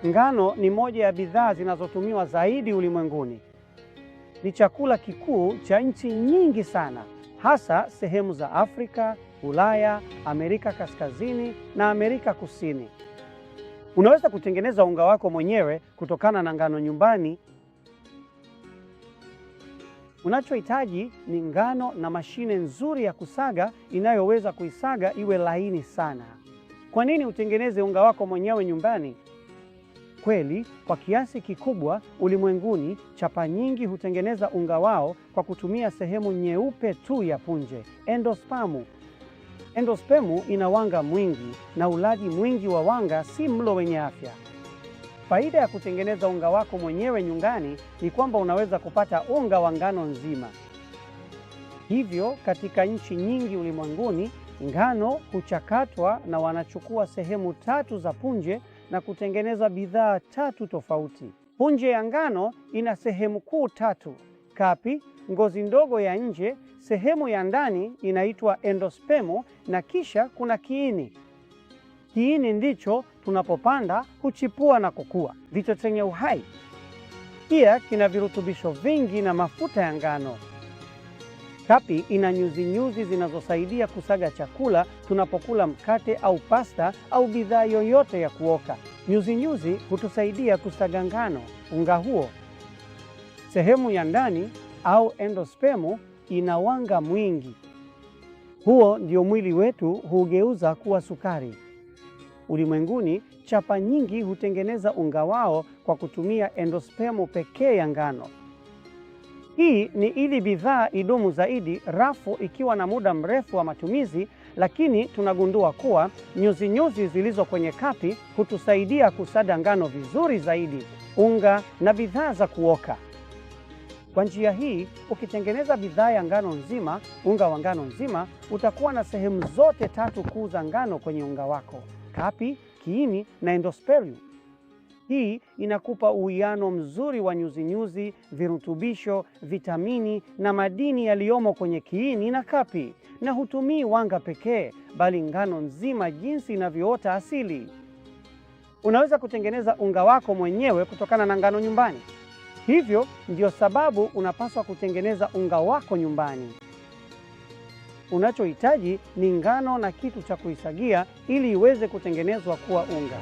Ngano ni moja ya bidhaa zinazotumiwa zaidi ulimwenguni. Ni chakula kikuu cha nchi nyingi sana, hasa sehemu za Afrika, Ulaya, Amerika Kaskazini na Amerika Kusini. Unaweza kutengeneza unga wako mwenyewe kutokana na ngano nyumbani. Unachohitaji ni ngano na mashine nzuri ya kusaga inayoweza kuisaga iwe laini sana. Kwa nini utengeneze unga wako mwenyewe nyumbani? Kweli, kwa kiasi kikubwa ulimwenguni, chapa nyingi hutengeneza unga wao kwa kutumia sehemu nyeupe tu ya punje, endospermu. Endospermu ina wanga mwingi na ulaji mwingi wa wanga si mlo wenye afya. Faida ya kutengeneza unga wako mwenyewe nyumbani ni kwamba unaweza kupata unga wa ngano nzima. Hivyo, katika nchi nyingi ulimwenguni, ngano huchakatwa na wanachukua sehemu 3 za punje na kutengeneza bidhaa 3 tofauti. Punje ya ngano ina sehemu kuu 3: kapi, ngozi ndogo ya nje, sehemu ya ndani inaitwa endospermu, na kisha kuna kiini. Kiini ndicho tunapopanda huchipua na kukua, ndicho chenye uhai. Pia kina virutubisho vingi na mafuta ya ngano. Kapi ina nyuzi zinazosaidia kusaga chakula tunapokula mkate au pasta au bidhaa yoyote ya kuoka. Nyuzi hutusaidia kusaga ngano, unga huo. Sehemu ya ndani au endospermu ina wanga mwingi. Huo ndio mwili wetu hugeuza kuwa sukari. Ulimwenguni, chapa nyingi hutengeneza unga wao kwa kutumia endospermu pekee ya ngano. Hii ni ili bidhaa idumu zaidi rafu ikiwa na muda mrefu wa matumizi, lakini tunagundua kuwa nyuzi zilizo kwenye kapi hutusaidia kusaga ngano vizuri zaidi, unga na bidhaa za kuoka. Kwa njia hii, ukitengeneza bidhaa ya ngano nzima, unga wa ngano nzima, utakuwa na sehemu zote 3 kuu za ngano kwenye unga wako: kapi, kiini na endospermu. Hii inakupa uwiano mzuri wa nyuzi, virutubisho, vitamini na madini yaliyomo kwenye kiini na kapi, na hutumii wanga pekee, bali ngano nzima jinsi inavyoota asili. Unaweza kutengeneza unga wako mwenyewe kutokana na ngano nyumbani. Hivyo ndio sababu unapaswa kutengeneza unga wako nyumbani. Unachohitaji ni ngano na kitu cha kuisagia ili iweze kutengenezwa kuwa unga.